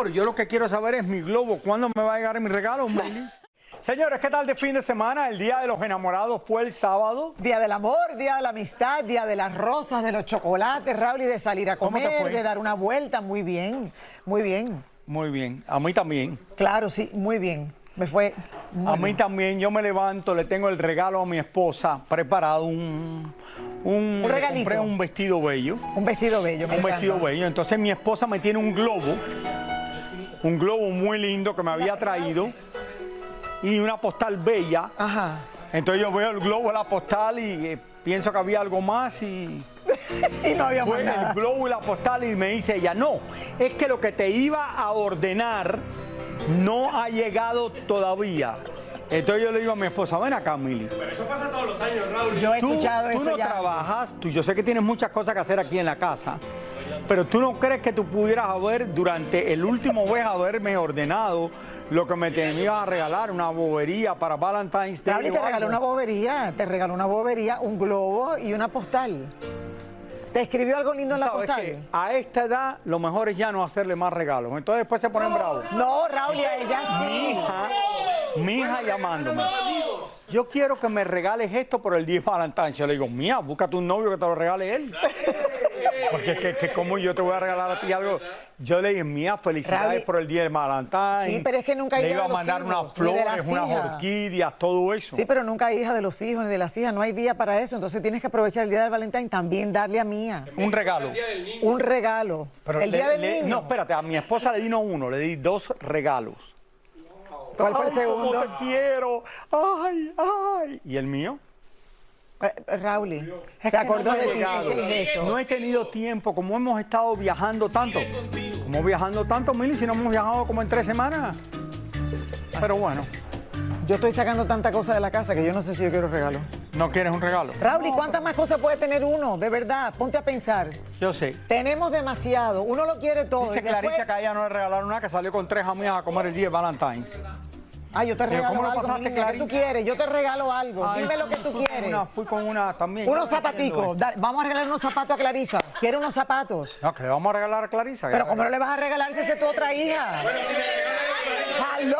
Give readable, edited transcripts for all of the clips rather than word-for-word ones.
amor. Yo lo que quiero saber es mi globo. ¿Cuándo me va a llegar mi regalo, Mayli? Señores, ¿qué tal de fin de semana? El Día de los Enamorados fue el sábado. Día del amor, día de la amistad, día de las rosas, de los chocolates, Raúl, y de salir a comer, de dar una vuelta. Muy bien, muy bien. Muy bien, a mí también. Claro, sí, muy bien. Me fue muy A mí bien. también, yo me levanto, le tengo el regalo a mi esposa preparado, un regalito. Compré un vestido bello. Un vestido bello, me Un encanta. vestido bello. Entonces mi esposa me tiene un globo muy lindo que me había traído y una postal bella. Ajá. Entonces yo veo el globo, la postal y pienso que había algo más y Y no había más fue nada. el globo y la postal y me dice ella, no, es que lo que te iba a ordenar no ha llegado todavía. Entonces yo le digo a mi esposa, ven acá, Mili. Pero eso pasa todos los años, Raúl. Yo he escuchado Tú esto no ya. trabajas, yo sé que tienes muchas cosas que hacer aquí en la casa, pero tú no crees que tú pudieras haber, durante el último mes, haberme ordenado lo que me tenías a regalar, una bobería para Valentine's Day. Raúl, y te o regaló algo? te regaló una bobería, un globo y una postal. ¿Te escribió algo lindo en la ¿Sabes postal? qué? A esta edad lo mejor es ya no hacerle más regalos, entonces después se ponen bravos. No, Raúl, y a ella sí. Mi hija llamándome. Yo quiero que me regales esto por el día de Valentine's. Yo le digo, mía, búscate un novio que te lo regale él. Porque es que como yo te voy a regalar a ti algo. Yo le dije, mía, felicidades Raúl, por el día de Valentine's. Sí, pero es que nunca hay le día iba a de los mandar hijos, unas ni de las flores, unas hijas. orquídeas, todo eso. Sí, pero nunca hay hija de los hijos ni de las hijas, no hay día para eso, entonces tienes que aprovechar el día del Valentín, también darle a Mía Un regalo. un regalo. Pero el día del niño. No, espérate, a mi esposa le di no uno, le di 2 regalos. ¿Cuál fue el Ay, cómo segundo? te quiero. Ay, ay. ¿Y el mío? Raúl, Es se que acordó no me de ha ti, llegado. ese gesto. No he tenido tiempo, como hemos estado viajando tanto. Como viajando tanto, Mili, si no hemos viajado como en 3 semanas. Pero bueno, Yo estoy sacando tanta cosa de la casa que yo no sé si yo quiero regalo. ¿no quieres un regalo? Raúl, ¿y cuántas más cosas puede tener uno? De verdad, ponte a pensar. Yo sé. Tenemos demasiado, uno lo quiere todo. Dice y después- Claricia que a ella no le regalaron nada, que salió con 3 amigas a comer el día de Valentine's. Ah, yo te regalo ¿cómo lo algo, mi pasaste, niña, ¿qué Clarín? tú quieres? Yo te regalo algo, Ay, dime lo que tú quieres. Fui con una también. Unos Yo no entiendo zapaticos, esto. vamos a regalar unos zapatos a Clarisa. ¿Quiere unos zapatos? No, que le vamos a regalar a Clarisa. Pero ¿cómo no le vas a regalar si esa es tu otra hija? ¡Aló!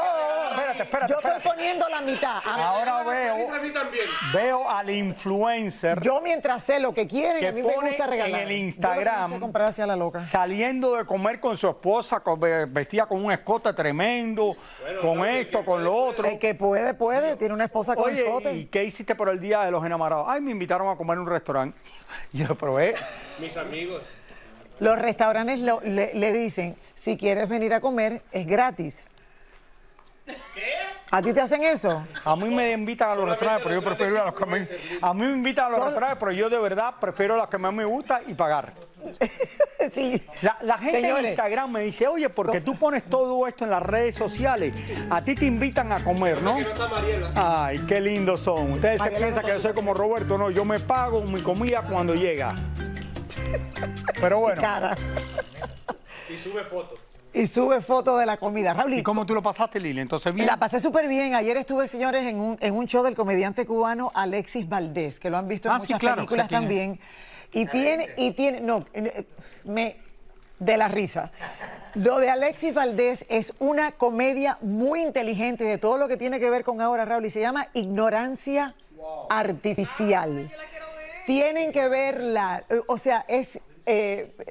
Espérate. Yo estoy poniendo la mitad. Ahora A mí también. veo al influencer Yo mientras sé lo que quieren, que a mí me pone gusta regalar. en el Yo Instagram lo que no sé comprar hacia la loca. saliendo de comer con su esposa, vestida con un escote tremendo, con esto, con lo otro. El que puede, puede. Tiene una esposa con Oye, escote. ¿y qué hiciste por el Día de los Enamorados? Ay, me invitaron a comer en un restaurante. Yo probé. Mis amigos. Los restaurantes le dicen, si quieres venir a comer, es gratis. ¿Qué? ¿A ti te hacen eso? A mí me invitan a los restaurantes, pero yo prefiero ir a los que me... A mí me invitan a los restaurantes, pero yo de verdad prefiero las que más me gusta y pagar. Sí. La gente en Señores, Instagram me dice, oye, porque tú pones todo esto en las redes sociales, a ti te invitan a comer, ¿no? Que no está Mariela. Ay, qué lindos son. Ustedes se Mariela piensan no que yo soy como Roberto, no, yo me pago mi comida cuando llega. Pero bueno, cara. Y sube fotos. Y sube fotos de la comida. Raúl, ¿y cómo tú lo pasaste, Lili? Entonces, bien. la pasé súper bien. Ayer estuve, señores, en un show del comediante cubano Alexis Valdés, que lo han visto en Ah, sí, muchas claro, películas sé quién es. también. Y tiene, no, de la risa. Lo de Alexis Valdés es una comedia muy inteligente de todo lo que tiene que ver con ahora, Raúl, y se llama Ignorancia Artificial. Tienen que verla, o sea, es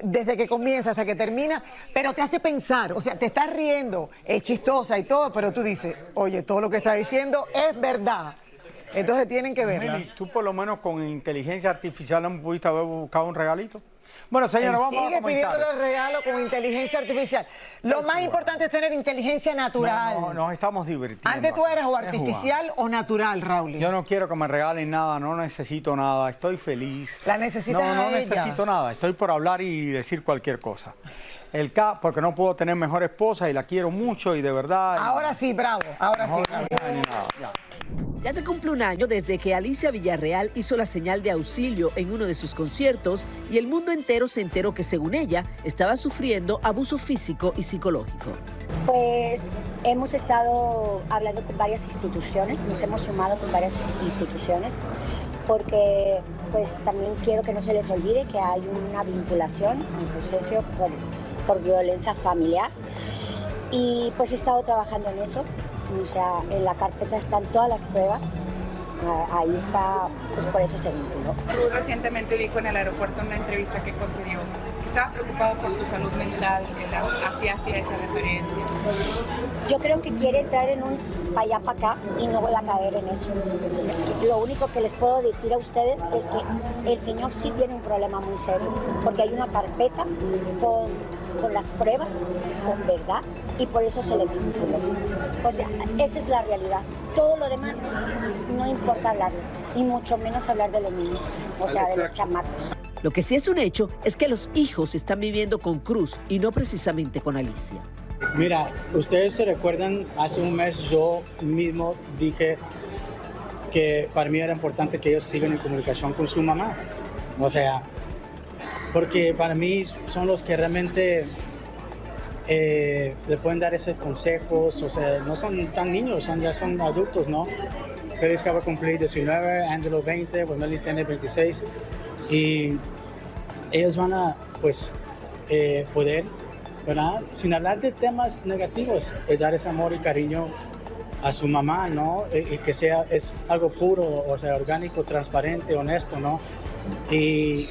desde que comienza hasta que termina, pero te hace pensar, o sea, te estás riendo, es chistosa y todo, pero tú dices, oye, todo lo que está diciendo es verdad. Entonces tienen que verla. Mili, tú por lo menos con inteligencia artificial no pudiste haber buscado un regalito. Bueno, señora, vamos a Sigue pidiendo comenzar. el regalo con inteligencia artificial. Lo más importante es tener inteligencia natural. No, nos estamos divirtiendo. Antes tú eras o Es artificial o natural, Raúl. Yo no quiero que me regalen nada, no necesito nada, estoy feliz. La necesitas No, no a ella. necesito nada, estoy por hablar y decir cualquier cosa. Porque no puedo tener mejor esposa y la quiero mucho y de verdad... Ahora sí, bravo. Ahora sí, no, Raúl. ni nada, ya. Ya se cumple un año desde que Alicia Villarreal hizo la señal de auxilio en uno de sus conciertos y el mundo entero se enteró que, según ella, estaba sufriendo abuso físico y psicológico. Pues hemos estado hablando con varias instituciones, nos hemos sumado con varias instituciones, porque pues también quiero que no se les olvide que hay una vinculación, un proceso por violencia familiar. Y pues he estado trabajando en eso, o sea, en la carpeta están todas las pruebas, ahí está, pues por eso se vinculó. Cruz recientemente dijo en el aeropuerto en una entrevista que concedió que estaba preocupado por tu salud mental, hacía esa referencia. Yo creo que quiere entrar en un pa' allá, pa' acá y no voy a caer en eso. Lo único que les puedo decir a ustedes es que el señor sí tiene un problema muy serio, porque hay una carpeta con las pruebas, con verdad, y por eso se le vinculó. O sea, esa es la realidad. Todo lo demás no importa hablarlo, y mucho menos hablar de los niños, o sea, de los chamacos. Lo que sí es un hecho es que los hijos están viviendo con Cruz y no precisamente con Alicia. Mira, ustedes se recuerdan, hace un mes yo mismo dije que para mí era importante que ellos sigan en comunicación con su mamá. O sea, porque para mí son los que realmente le pueden dar esos consejos. O sea, no son tan niños, ya son adultos, ¿no? Félix acaba de cumplir 19, Angelo 20, Wilmely tiene 26. Y ellos van a, pues, poder, ¿verdad? Sin hablar de temas negativos, dar ese amor y cariño a su mamá, ¿no? Y que es algo puro, o sea, orgánico, transparente, honesto, ¿no? Y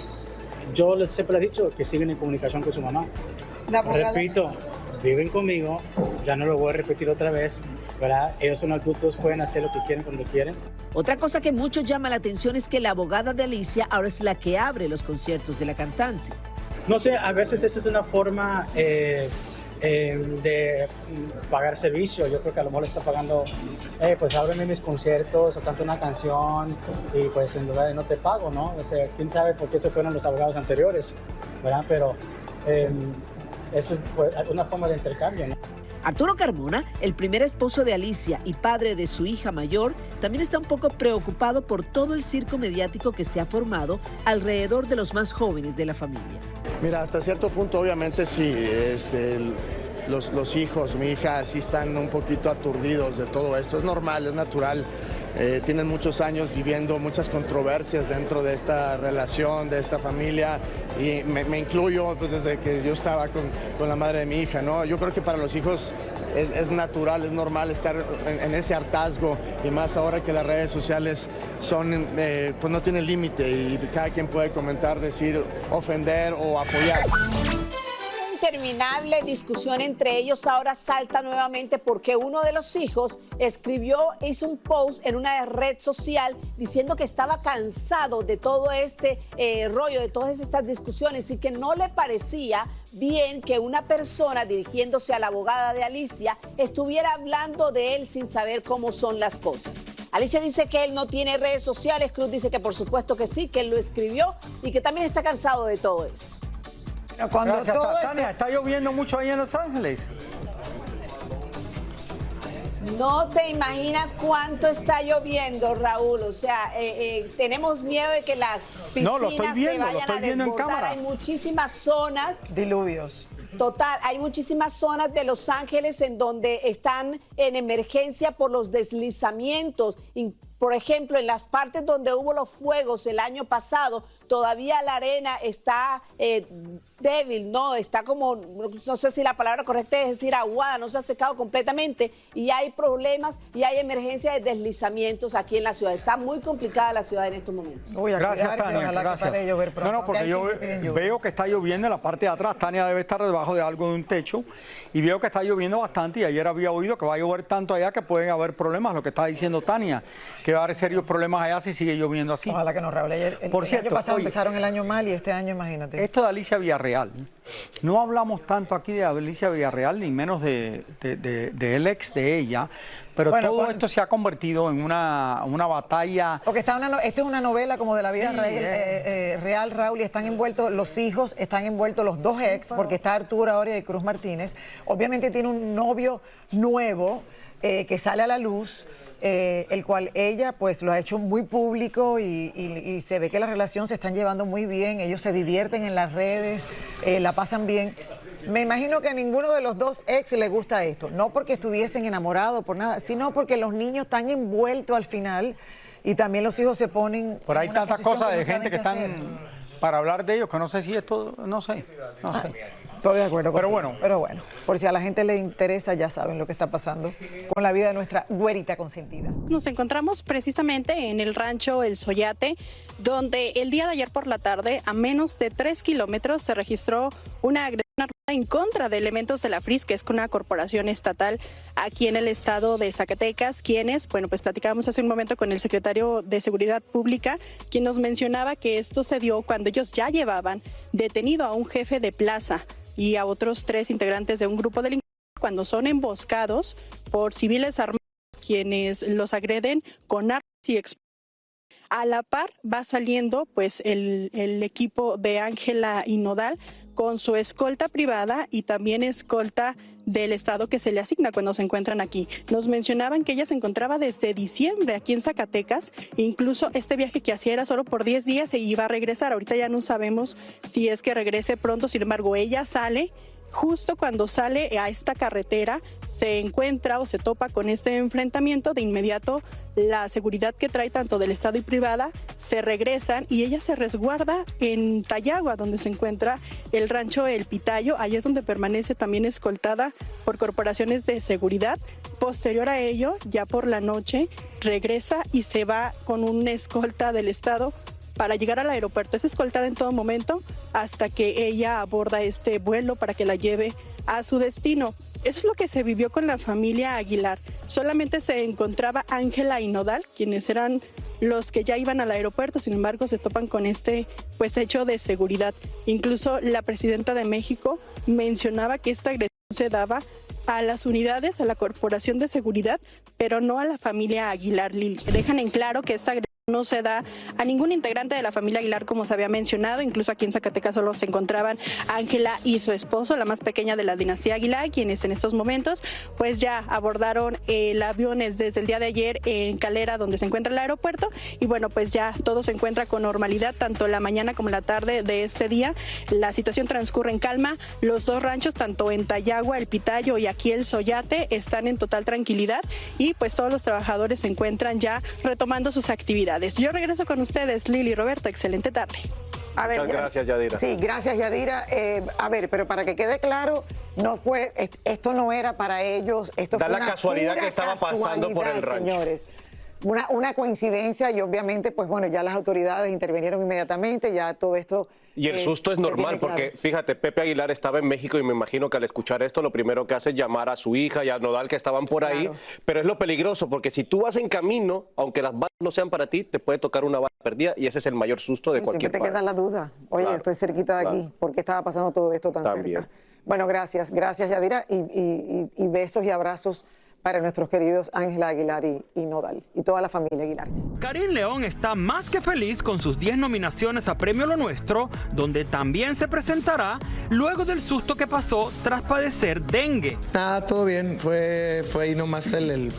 yo siempre he dicho que siguen en comunicación con su mamá. Repito, viven conmigo, ya no lo voy a repetir otra vez, ¿verdad? Ellos son adultos, pueden hacer lo que quieren cuando quieren. Otra cosa que mucho llama la atención es que la abogada de Alicia ahora es la que abre los conciertos de la cantante. No sé, a veces esa es una forma de pagar servicio. Yo creo que a lo mejor le está pagando, pues ábreme mis conciertos o canto una canción y pues en lugar de no te pago, ¿no? O sea, quién sabe por qué se fueron los abogados anteriores, ¿verdad? Pero eso es pues, una forma de intercambio, ¿no? Arturo Carmona, el primer esposo de Alicia y padre de su hija mayor, también está un poco preocupado por todo el circo mediático que se ha formado alrededor de los más jóvenes de la familia. Mira, hasta cierto punto obviamente sí, los hijos, mi hija, sí están un poquito aturdidos de todo esto. Es normal, es natural. Tienen muchos años viviendo muchas controversias dentro de esta relación, de esta familia, y me incluyo pues, desde que yo estaba con la madre de mi hija, ¿no? Yo creo que para los hijos es natural, es normal estar en ese hartazgo, y más ahora que las redes sociales son, pues no tienen límite y cada quien puede comentar, decir, ofender o apoyar. Interminable discusión entre ellos ahora salta nuevamente porque uno de los hijos hizo un post en una red social diciendo que estaba cansado de todo este rollo, de todas estas discusiones, y que no le parecía bien que una persona dirigiéndose a la abogada de Alicia estuviera hablando de él sin saber cómo son las cosas. Alicia dice que él no tiene redes sociales, Cruz dice que por supuesto que sí, que él lo escribió y que también está cansado de todo esto. Cuando Gracias, todo Tania. ¿Está lloviendo mucho ahí en Los Ángeles? No te imaginas cuánto está lloviendo, Raúl. O sea, tenemos miedo de que las piscinas se vayan a desbordar. Hay muchísimas zonas. Diluvios. Total, hay muchísimas zonas de Los Ángeles en donde están en emergencia por los deslizamientos. Por ejemplo, en las partes donde hubo los fuegos el año pasado, todavía la arena está débil, ¿no? Está como, no sé si la palabra correcta es decir aguada, no se ha secado completamente y hay problemas y hay emergencia de deslizamientos aquí en la ciudad. Está muy complicada la ciudad en estos momentos. Gracias, Tania, gracias. No, porque yo veo que está lloviendo en la parte de atrás. Tania debe estar debajo de algo, de un techo, y veo que está lloviendo bastante, y ayer había oído que va a llover tanto allá que pueden haber problemas, lo que está diciendo Tania, que va a haber serios problemas allá si sigue lloviendo así. Ojalá que no, Raúl. Por cierto, el año pasado empezaron el año mal y este año, imagínate. Esto de Alicia Villarreal, no hablamos tanto aquí de Alicia Villarreal, ni menos del ex de ella, pero bueno, todo esto se ha convertido en una batalla. Porque esta es una novela como de la vida real, Raúl, y están envueltos los hijos, están envueltos los dos ex, porque está Arturo ahora y Cruz Martínez. Obviamente tiene un novio nuevo que sale a la luz, el cual ella pues lo ha hecho muy público y se ve que la relación se están llevando muy bien, ellos se divierten en las redes, la pasan bien. Me imagino que a ninguno de los dos ex le gusta esto, no porque estuviesen enamorados por nada, sino porque los niños están envueltos al final y también los hijos se ponen. Por ahí tantas cosas de gente que están para hablar de ellos, que no sé si esto, no sé. Estoy de acuerdo Pero contigo. bueno. Pero bueno, por si a la gente le interesa, ya saben lo que está pasando con la vida de nuestra güerita consentida. Nos encontramos precisamente en el rancho El Soyate, donde el día de ayer por la tarde, a menos de 3 kilómetros, se registró una agresión armada en contra de elementos de la FRIS, que es una corporación estatal aquí en el estado de Zacatecas, quienes, bueno, pues platicábamos hace un momento con el secretario de Seguridad Pública, quien nos mencionaba que esto se dio cuando ellos ya llevaban detenido a un jefe de plaza y a otros 3 integrantes de un grupo delincuencial cuando son emboscados por civiles armados, quienes los agreden con armas y explosivos. A la par va saliendo pues el equipo de Ángela y Nodal con su escolta privada y también escolta del estado que se le asigna cuando se encuentran aquí. Nos mencionaban que ella se encontraba desde diciembre aquí en Zacatecas, incluso este viaje que hacía era solo por 10 días e iba a regresar. Ahorita ya no sabemos si es que regrese pronto, sin embargo ella sale. Justo cuando sale a esta carretera se encuentra o se topa con este enfrentamiento, de inmediato la seguridad que trae tanto del Estado y privada se regresan y ella se resguarda en Tayagua, donde se encuentra el rancho El Pitayo. Ahí es donde permanece también escoltada por corporaciones de seguridad. Posterior a ello, ya por la noche, regresa y se va con una escolta del Estado para llegar al aeropuerto. Es escoltada en todo momento hasta que ella aborda este vuelo para que la lleve a su destino. Eso es lo que se vivió con la familia Aguilar. Solamente se encontraba Ángela y Nodal, quienes eran los que ya iban al aeropuerto. Sin embargo, se topan con este pues hecho de seguridad. Incluso la presidenta de México mencionaba que esta agresión se daba a las unidades, a la corporación de seguridad, pero no a la familia Aguilar, Lili. Dejan en claro que esta agresión no se da a ningún integrante de la familia Aguilar, como se había mencionado. Incluso aquí en Zacatecas solo se encontraban Ángela y su esposo, la más pequeña de la dinastía Aguilar, quienes en estos momentos pues ya abordaron el avión desde el día de ayer en Calera, donde se encuentra el aeropuerto, y bueno, pues ya todo se encuentra con normalidad, tanto la mañana como la tarde de este día. La situación transcurre en calma. Los 2 ranchos, tanto en Tayagua, El Pitayo y aquí El Soyate, están en total tranquilidad y pues todos los trabajadores se encuentran ya retomando sus actividades. Yo regreso con ustedes, Lili y Roberto. Excelente tarde. A ver, muchas gracias, Yadira. Sí, gracias, Yadira. A ver, pero para que quede claro, esto no era para ellos. Esto Da fue la una casualidad pura que estaba pasando por el rancho. Señores. Una coincidencia y obviamente, pues bueno, ya las autoridades intervinieron inmediatamente, ya todo esto... Y el susto es normal porque, fíjate, Pepe Aguilar estaba en México y me imagino que al escuchar esto lo primero que hace es llamar a su hija y a Nodal, que estaban por ahí, pero es lo peligroso porque si tú vas en camino, aunque las balas no sean para ti, te puede tocar una bala perdida y ese es el mayor susto de cualquier Siempre te queda la duda. Oye, estoy cerquita de aquí, ¿por qué estaba pasando todo esto tan cerca? Bueno, gracias Yadira y besos y abrazos para nuestros queridos Ángela Aguilar y Nodal y toda la familia Aguilar. Karin León está más que feliz con sus 10 nominaciones a Premio Lo Nuestro, donde también se presentará luego del susto que pasó tras padecer dengue. Nada, todo bien, fue ahí nomás el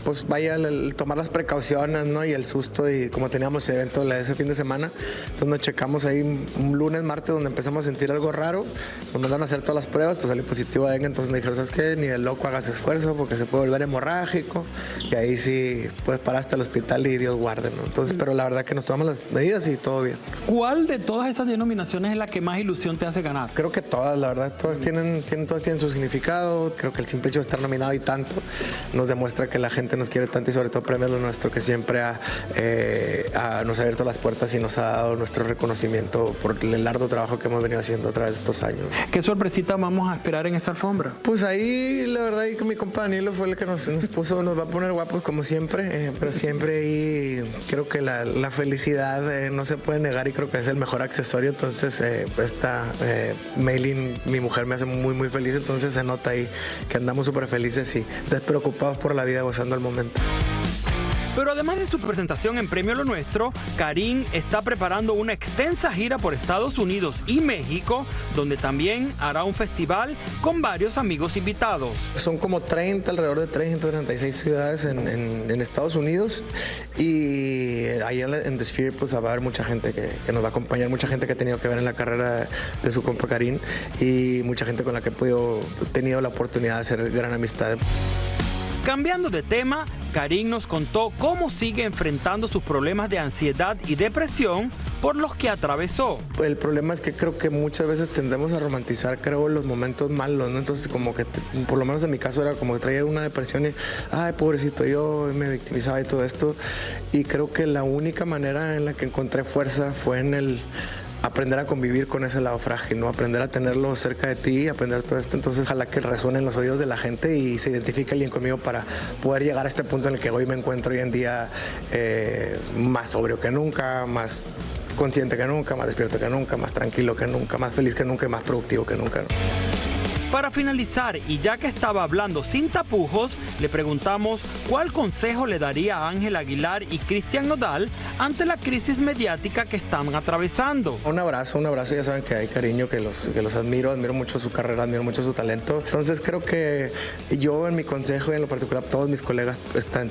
tomar las precauciones, ¿no? Y el susto, y como teníamos evento ese fin de semana, entonces nos checamos ahí un lunes, martes, donde empezamos a sentir algo raro, nos mandaron a hacer todas las pruebas, pues salió positivo a dengue, entonces nos dijeron, ¿sabes qué? Ni de loco hagas esfuerzo porque se puede volver hemorrágico. Y ahí sí, pues paraste al hospital y Dios guarde, ¿no? Entonces, pero la verdad que nos tomamos las medidas y todo bien. ¿Cuál de todas esas 10 nominaciones es la que más ilusión te hace ganar? Creo que todas, la verdad, todas tienen su significado. Creo que el simple hecho de estar nominado y tanto nos demuestra que la gente nos quiere tanto y sobre todo Premio Lo Nuestro, que siempre nos ha abierto las puertas y nos ha dado nuestro reconocimiento por el arduo trabajo que hemos venido haciendo a través de estos años. ¿Qué sorpresita vamos a esperar en esta alfombra? Pues ahí, la verdad, que mi compa Danilo fue el que nos va a poner guapos como siempre, pero siempre ahí creo que la felicidad no se puede negar y creo que es el mejor accesorio. Entonces Maylin, mi mujer, me hace muy muy feliz, entonces se nota ahí que andamos súper felices y despreocupados por la vida, gozando el momento. Pero además de su presentación en Premio Lo Nuestro, Karin está preparando una extensa gira por Estados Unidos y México, donde también hará un festival con varios amigos invitados. Son como alrededor de 36 ciudades en Estados Unidos, y ahí en The Sphere pues va a haber mucha gente que nos va a acompañar, mucha gente que ha tenido que ver en la carrera de su compa Karin y mucha gente con la que he tenido la oportunidad de hacer gran amistad. Cambiando de tema, Karin nos contó cómo sigue enfrentando sus problemas de ansiedad y depresión por los que atravesó. El problema es que creo que muchas veces tendemos a romantizar, creo, los momentos malos, ¿no? Entonces, como que, por lo menos en mi caso, era como que traía una depresión y, ay, pobrecito yo, me victimizaba y todo esto. Y creo que la única manera en la que encontré fuerza fue en el aprender a convivir con ese lado frágil, ¿no? Aprender a tenerlo cerca de ti, aprender todo esto. Entonces, ojalá que resuene en los oídos de la gente y se identifique alguien conmigo para poder llegar a este punto en el que hoy me encuentro hoy en día más sobrio que nunca, más consciente que nunca, más despierto que nunca, más tranquilo que nunca, más feliz que nunca y más productivo que nunca, ¿no? Para finalizar, y ya que estaba hablando sin tapujos, le preguntamos cuál consejo le daría a Ángel Aguilar y Cristian Nodal ante la crisis mediática que están atravesando. Un abrazo, ya saben que hay cariño, que los admiro mucho su carrera, admiro mucho su talento. Entonces creo que yo en mi consejo y en lo particular todos mis colegas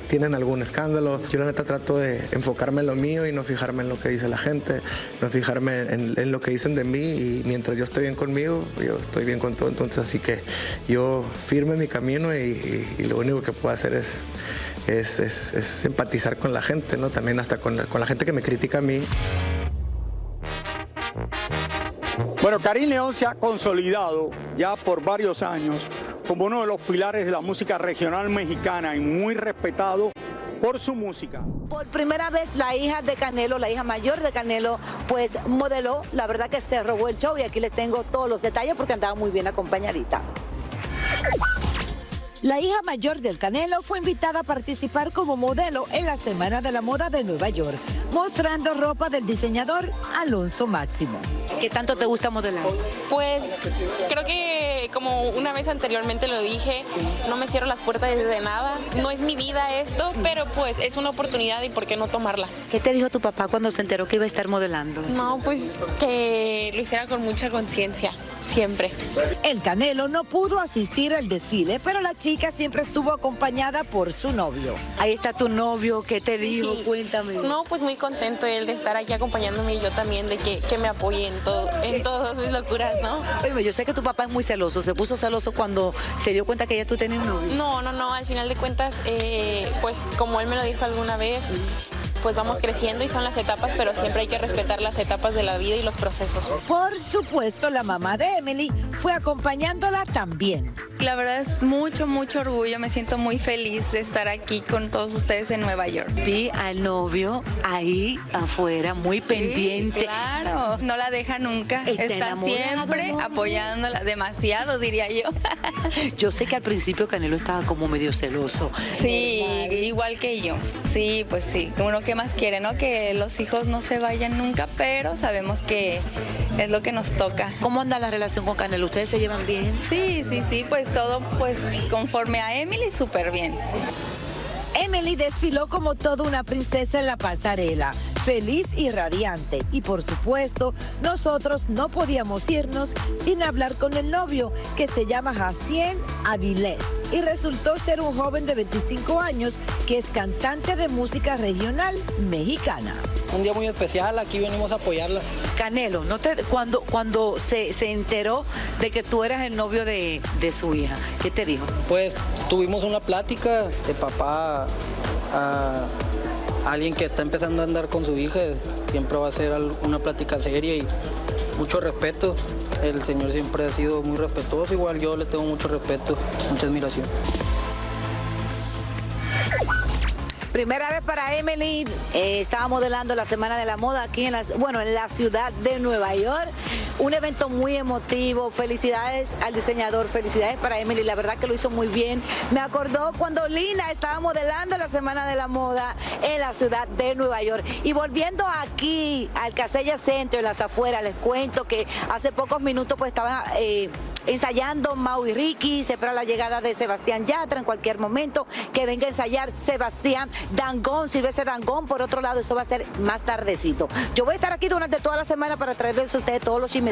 tienen algún escándalo. Yo la neta trato de enfocarme en lo mío y no fijarme en lo que dice la gente, no fijarme en lo que dicen de mí, y mientras yo estoy bien conmigo, yo estoy bien con todo. Entonces así que yo firme mi camino y lo único que puedo hacer es empatizar con la gente, ¿no? También hasta con la gente que me critica a mí. Bueno, Karin León se ha consolidado ya por varios años como uno de los pilares de la música regional mexicana y muy respetado por su música. Por primera vez la hija de Canelo, la hija mayor de Canelo, pues modeló. La verdad que se robó el show y aquí les tengo todos los detalles porque andaba muy bien acompañadita. La hija mayor del Canelo fue invitada a participar como modelo en la Semana de la Moda de Nueva York, mostrando ropa del diseñador Alonso Máximo. ¿Qué tanto te gusta modelar? Pues creo que, como una vez anteriormente lo dije, no me cierro las puertas de nada. No es mi vida esto, pero pues es una oportunidad y por qué no tomarla. ¿Qué te dijo tu papá cuando se enteró que iba a estar modelando? No, pues que lo hiciera con mucha conciencia, siempre. El Canelo no pudo asistir al desfile, pero la chica siempre estuvo acompañada por su novio. Ahí está tu novio, ¿qué te dijo? Sí. Cuéntame. No, pues muy contento él de estar aquí acompañándome y yo también de que me apoye en todas mis locuras, ¿no? Oye, yo sé que tu papá es muy celoso. ¿Se puso celoso cuando se dio cuenta que ya tú tenías novio? No, al final de cuentas, pues como él me lo dijo alguna vez, pues vamos creciendo y son las etapas, pero siempre hay que respetar las etapas de la vida y los procesos. Por supuesto, la mamá de Emily fue acompañándola también. La verdad es mucho orgullo, me siento muy feliz de estar aquí con todos ustedes en Nueva York. Vi al novio ahí afuera, muy pendiente. Claro, no la deja nunca, está siempre apoyándola, demasiado diría yo. Yo sé que al principio Canelo estaba como medio celoso. Sí, igual que yo. Sí, pues sí, uno que más quiere, ¿no? Que los hijos no se vayan nunca, pero sabemos que es lo que nos toca. ¿Cómo anda la relación con Canelo? ¿Ustedes se llevan bien? Sí, pues todo pues conforme a Emily, súper bien. Sí. Emily desfiló como toda una princesa en la pasarela, feliz y radiante. Y por supuesto, nosotros no podíamos irnos sin hablar con el novio, que se llama Jaciel Avilés. Y resultó ser un joven de 25 años que es cantante de música regional mexicana. Un día muy especial, aquí venimos a apoyarla. Canelo, cuando se enteró de que tú eras el novio de su hija, ¿qué te dijo? Pues tuvimos una plática de papá a alguien que está empezando a andar con su hija. Siempre va a ser una plática seria y mucho respeto. El señor siempre ha sido muy respetuoso, igual yo le tengo mucho respeto, mucha admiración. Primera vez para Emily, estaba modelando la Semana de la Moda aquí en la ciudad de Nueva York. Un evento muy emotivo. Felicidades al diseñador, felicidades para Emily, la verdad que lo hizo muy bien. Me acordó cuando Lina estaba modelando la Semana de la Moda en la ciudad de Nueva York. Y volviendo aquí al Casella Center, en las afueras, les cuento que hace pocos minutos pues estaban ensayando Mau y Ricky. Se espera la llegada de Sebastián Yatra en cualquier momento, que venga a ensayar Sebastián Dangond, Silvestre Dangond. Por otro lado, eso va a ser más tardecito. Yo voy a estar aquí durante toda la semana para traerles a ustedes todos los chismecitos